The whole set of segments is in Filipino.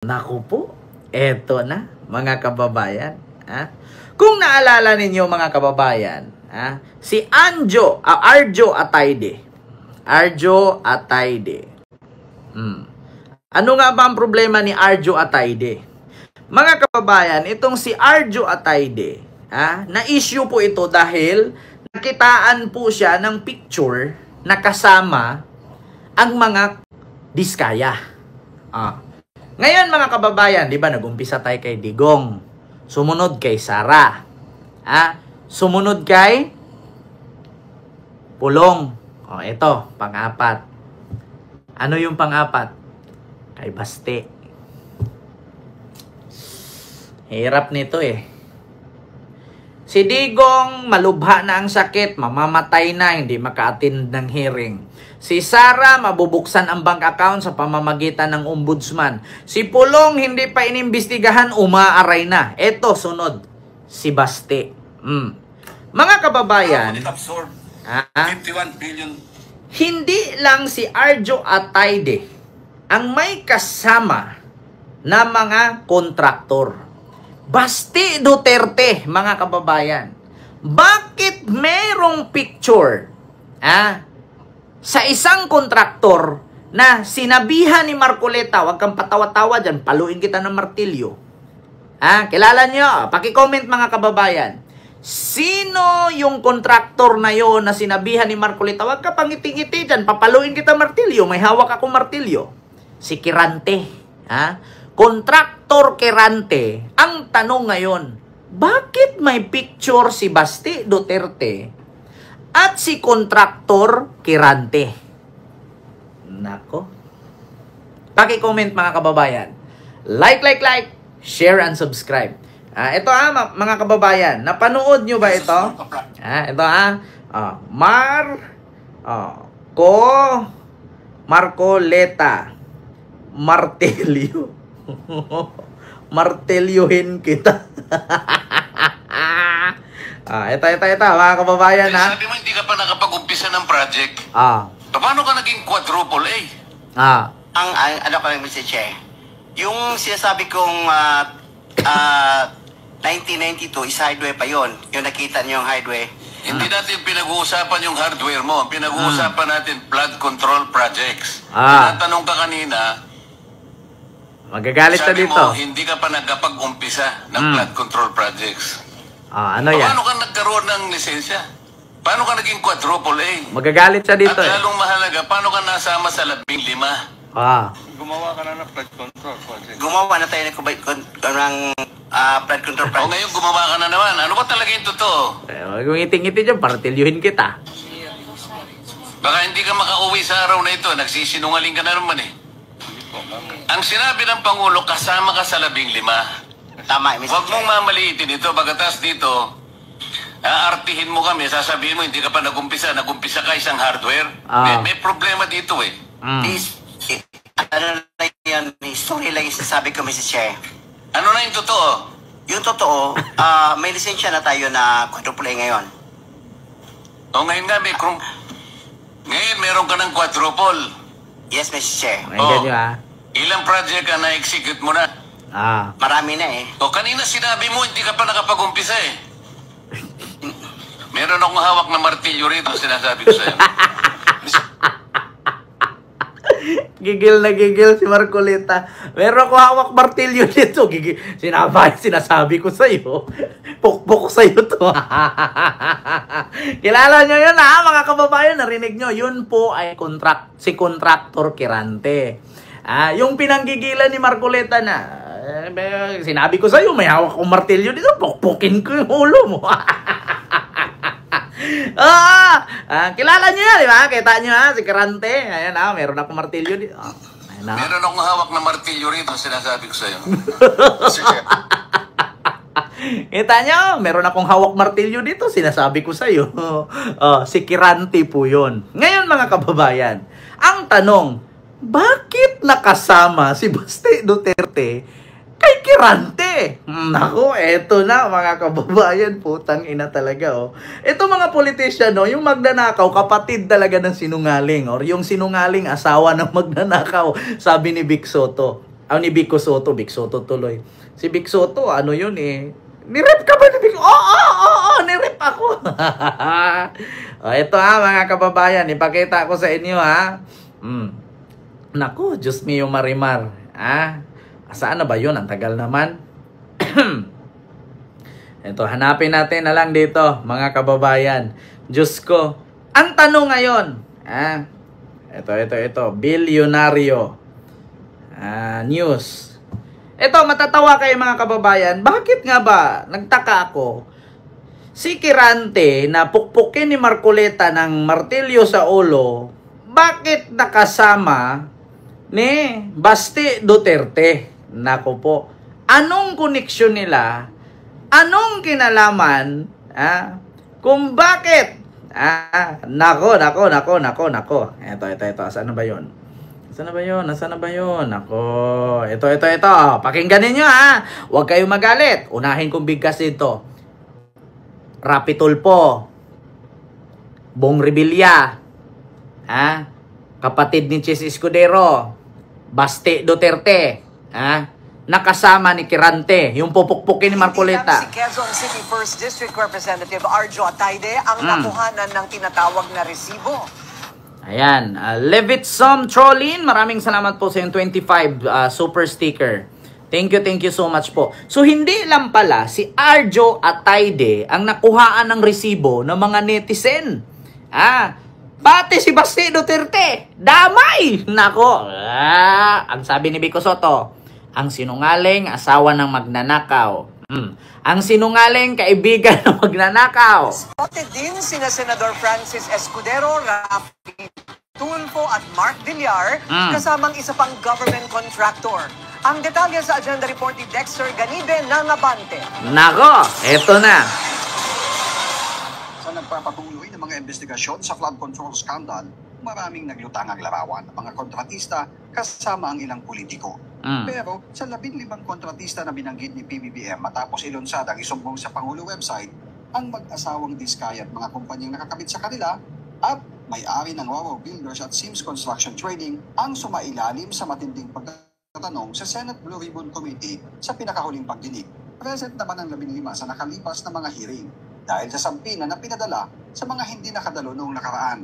Naku po, eto na mga kababayan. Kung naalala ninyo mga kababayan, si Arjo Atayde. Ano nga ba ang problema ni Arjo Atayde? Mga kababayan, itong si Arjo Atayde, na-issue po ito dahil nakitaan po siya ng picture na kasama ang mga diskaya. Ngayon mga kababayan, di ba nag-umpisa tayo kay Digong, sumunod kay Sara, sumunod kay Pulong. Ito, pang-apat. Ano yung pang-apat? Kay Baste. Hirap nito eh. Si Digong, malubha na ang sakit, mamamatay na, hindi maka-attend ng hearing. Si Sara, mabubuksan ang bank account sa pamamagitan ng ombudsman. Si Pulong, hindi pa inimbestigahan, umaaray na. Eto, sunod. Si Baste. Mga kababayan, 51 billion. Hindi lang si Arjo Atayde ang may kasama na mga kontraktor. Baste Duterte, mga kababayan. Bakit merong picture sa isang kontraktor na sinabihan ni Marcoleta, wag kang patawa-tawa dyan, paluin kita ng martilyo. Kilala nyo? Paki-comment mga kababayan. Sino yung kontraktor na yon na sinabihan ni Marcoleta, wag ka pangiti-ngiti dyan, papaluin kita martilyo, may hawak ako martilyo? Si Kirante. Kontraktor Kirante. Ang tanong ngayon, bakit may picture si Baste Duterte at si kontraktor Kirante? Nako. Paki-comment mga kababayan. Like, share and subscribe. Ito mga kababayan, napanood nyo ba ito? Ito Marcoleta. Martelyo. Martelyohin kita. Ito mga kababayan Sabi mo hindi ka pa nakapag-umpisa ng project. Paano ka naging quadruple A? Ang ano ko lang Mr. Che, yung sinasabi kong 1992 is highway pa yon. Yung nakita niyo yung highway. Hindi natin pinag-uusapan yung hardware mo. Pinag-uusapan natin flood control projects. Tinatanong ka kanina, magagalit ka dito. Sabi mo, hindi ka pa nagkapag-umpisa ng flood control projects. Ano yan? Paano ka nagkaroon ng lisensya? Paano ka naging quadruple A? Magagalit siya dito. At lalong mahalaga, paano ka nasama sa 15? Gumawa ka na ng flood control project. Gumawa na tayo ng flood control project. Ngayon gumawa ka na naman. Ano ba talaga yung totoo? Kung iting-ngiti dyan, partilyuhin kita. Baka hindi ka makauwi sa araw na ito. Nagsisinungaling ka na naman eh. Ang sinabi ng Pangulo, kasama ka sa 15. Tama, Mr. Huwag mong mamaliitin ito. Pagkatas dito, aartihin mo kami, sasabihin mo, hindi ka pa nag-umpisa ka isang hardware. May problema dito eh. Ano na yan, story lang yung sinasabi ko, Mr. Che. Ano na yung totoo? Yung totoo, may lisensya na tayo na quadruple A ngayon. Ngayon nga, ngayon meron ka ng quadruple. Yes, Mr. Che. Ilang project ka na-execute mo na? Marami na eh. Kanina sinabi mo, hindi ka pa nakapag-umpisa eh. Meron akong hawak na martilyo rito, sinasabi ko sa'yo. Gigil na gigil si Marcoleta. Meron ko hawak martilyo dito. Sinasabi ko sa'yo. Pukpok sa'yo to. Kilala nyo yun mga kababayan. Narinig nyo. Yun po ay si kontraktor Kirante. Yung pinanggigilan ni Marcoleta na, sinabi ko sa'yo, may hawak kong martilyo dito. Pukpukin ko yung ulo mo. Kilala nyo yan, di ba? Kita nyo si Kirante. Ayan meron akong martilyo dito. Meron akong hawak na martilyo rito, sinasabi ko sa'yo. Kita nyo, meron akong hawak martilyo dito, sinasabi ko sa'yo. Si Kirante po yun. Ngayon mga kababayan, ang tanong, bakit nakasama si Baste Duterte kay Kirante? Nako, eto na mga kababayan, putang ina talaga Ito mga politician yung magnanakaw, kapatid talaga ng sinungaling, or yung sinungaling asawa ng magnanakaw, sabi ni Vic Soto. Ni Vico Soto. Vic Soto tuloy. Si Vic Soto, ano yun eh. Nirep ka ba ni Vic? Oo, nirep ako. Ito mga kababayan. Ipakita ko sa inyo Naku, Diyos mio Marimar. Saan na ba yun? Ang tagal naman. Ito, hanapin natin na lang dito, mga kababayan. Diyos ko. Ang tanong ngayon, ito, bilyonaryo news. Ito, matatawa kayo mga kababayan. Bakit nga ba, nagtaka ako, si Kirante na pukpukin ni Marcoleta ng martilyo sa ulo, bakit nakasama ni Basti Duterte? Nako po. Anong koneksyon nila? Anong kinalaman? Kung bakit? Nako. Ito. Saan na ba yun? Nako. Ito. Pakinggan ninyo Huwag kayong magalit. Unahin kong bigkas dito. Rapi Tulfo. Bong Revilla. Kapatid ni Chis Escudero. Basti Duterte. Nakasama ni Kirante, yung pupukpukin ni Marcoleta. Si Quezon City 1st District Representative Arjo Atayde ang nakuhanan ng tinatawag na resibo. Ayan, Levitsom Trolin, maraming salamat po sa yung 25 super sticker. Thank you so much po. So hindi lang pala si Arjo Atayde ang nakuhaan ng resibo ng mga netizen. Pati si Basti Duterte, damay! Nako, ang sabi ni Vico Soto, ang sinungaling, asawa ng magnanakaw. Ang sinungaling, kaibigan ng magnanakaw. Spotted din sina Senador Francis Escudero, Rafi Tulfo at Mark Villar, kasamang isa pang government contractor. Ang detalye sa agenda report ni Dexter Ganibe ng Abante. Nako, eto na. Sa nagpapatuloy ng mga investigasyon sa flood control scandal, maraming naglutang ang larawan ng mga kontratista kasama ang ilang politiko. Pero sa 15 kontratista na binanggit ni PBBM matapos ilunsad ang isumbong sa Pangulo website, ang mag-asawang Diskaya at mga kumpanyang nakakabit sa kanila at may-ari ng Wawaw Builders at Sims Construction Trading ang sumailalim sa matinding pagtatanong sa Senate Blue Ribbon Committee sa pinakahuling pagdinig. Present naman ang 15 sa nakalipas na mga hearing dahil sa sampina na pinadala sa mga hindi nakadalo noong nakaraan.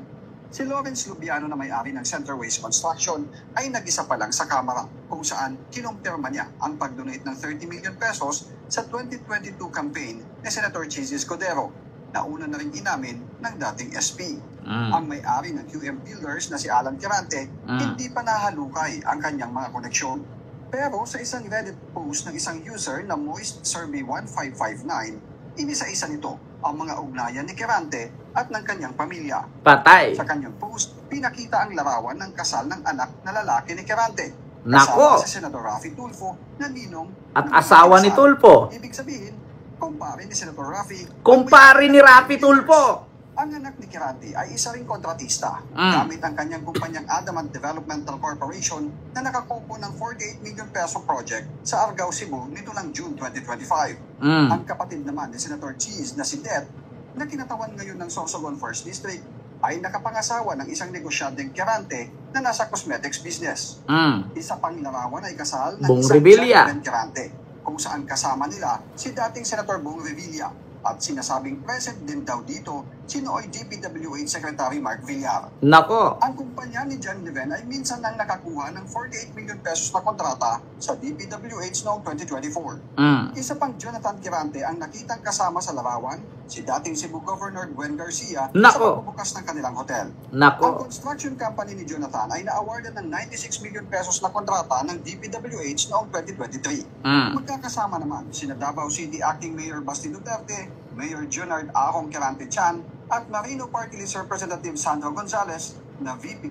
Si Lawrence Lubiano na may-ari ng Centerways Construction ay nag-isa pa lang sa Kamara kung saan kinumpirma niya ang pag-donate ng 30 million pesos sa 2022 campaign ni Senator Chis Escudero na una na rin inamin ng dating SP. Ang may-ari ng QM Builders na si Alan Kirante hindi pa nahalukay ang kanyang mga koneksyon. Pero sa isang Reddit post ng isang user na Moist Survey 1559, inisa-isa nito ang mga ugnayan ni Kirante at ng kanyang pamilya. Patay. Sa kanyang post, pinakita ang larawan ng kasal ng anak na lalaki ni Kirante. Nako! Kasama si Senador Rafi Tulfo na ninong at asawa ni Tulfo. Ibig sabihin, kumpare ni Senator Rafi. Kumpare ni Rafi Tulfo. Ang anak ni Kirante ay isa ring kontratista gamit ang kanyang kumpanyang Adamant Developmental Corporation na nakakupo ng 48 million peso project sa Argao, Cebu nito lang June 2025. Ang kapatid naman ni Senator Cheese na si Det na kinatawan ngayon ng Sorsogon 1st District ay nakapangasawa ng isang negosyanteng Kirante na nasa cosmetics business. Isa pang larawan ay kasal ng Bong isang Revilla. gentleman Kirante kung saan kasama nila si dating Senator Bong Revilla at sinasabing present din daw dito si nooy DPWH Secretary Mark Villar. Nako. Ang kumpanya ni John Leven ay minsan nang nakakuha ng 48 million pesos na kontrata sa DPWH noong 2024. Isa pang Jonathan Kirante ang nakitang kasama sa larawan, si dating Cebu Governor Gwen Garcia sa pagbubukas ng kanilang hotel. Nako. Ang construction company ni Jonathan ay na-awardan ng 96 million pesos na kontrata ng DPWH noong 2023. Magkakasama naman sina Davao City Acting Mayor Basti Duterte, Mayor Junard Ahong Kirante Chan at Marino Party List Representative Sandro Gonzales na VP.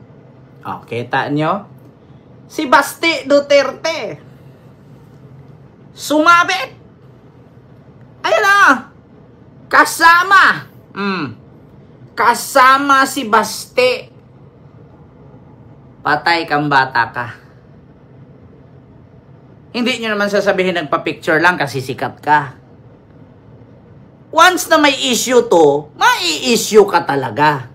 Kita nyo? Si Basti Duterte sumabit. Ayun na. Kasama. Kasama si Basti. Patay kang bata ka. Hindi nyo naman sasabihin nagpa-picture lang kasi sikat ka. Once na may issue to, mai-issue ka talaga.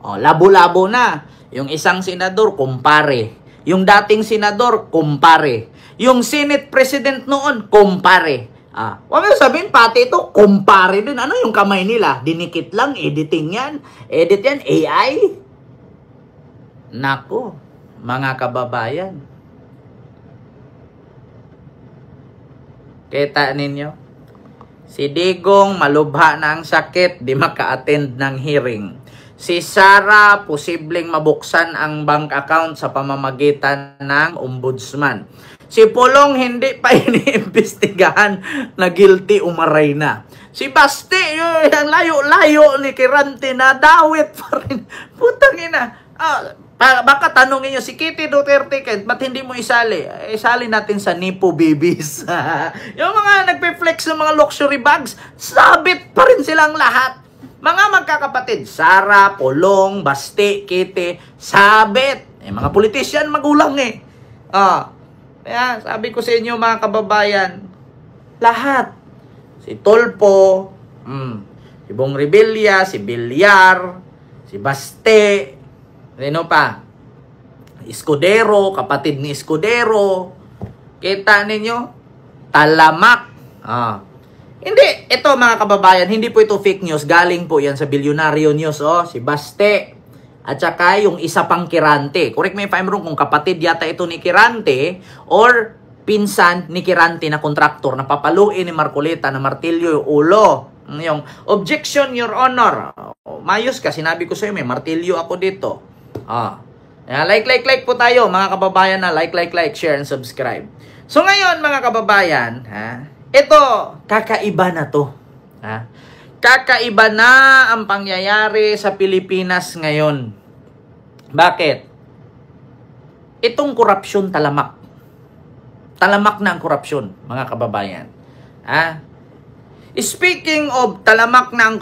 Labo-labo na. Yung isang senador, kumpare. Yung dating senador, kumpare. Yung Senate President noon, kumpare. Huwag mo sabihin, pati ito, kumpare din. Ano yung kamay nila? Dinikit lang, editing yan. Edit yan, AI. Nako, mga kababayan. Kita ninyo? Si Digong, malubha na ang sakit, di maka-attend ng hearing. Si Sara, posibleng mabuksan ang bank account sa pamamagitan ng ombudsman. Si Pulong, hindi pa iniimbestigahan na guilty, umaray na. Si Basti, yung layo-layo ni Kirante na dawit pa rin. Putang ina. Baka tanongin nyo, si Kitty Duterte, ba't hindi mo isali? Isali natin sa Nipo Babies. Yung mga nagpe-flex ng mga luxury bags, sabit pa rin silang lahat. Mga magkakapatid, Sara, Pulong, Basti, Kitty, sabit. Mga politisyan, magulang Kaya sabi ko sa inyo mga kababayan, lahat. Si Tolpo, si Bong Revilla, si Villar, si Baste, sino pa? Escudero, kapatid ni Escudero. Kita ninyo? Talamak. Hindi, ito mga kababayan, hindi po ito fake news. Galing po yan sa Bilyonaryo News. Si Baste. At saka yung isa pang Kirante. Correct me if I'm wrong, kung kapatid yata ito ni Kirante or pinsan ni Kirante na kontraktor na papaluin ni Marcoleta na martilyo yung ulo. Yung objection, Your Honor. Mayos ka, sinabi ko sa iyo, may martilyo ako dito. Like po tayo, mga kababayan na like, share, and subscribe. So ngayon, mga kababayan, ito, kakaiba na to. Kakaiba na ang pangyayari sa Pilipinas ngayon. Bakit? Itong korupsyon talamak. Talamak na ang korupsyon, mga kababayan. Speaking of talamak na ang korupsyon,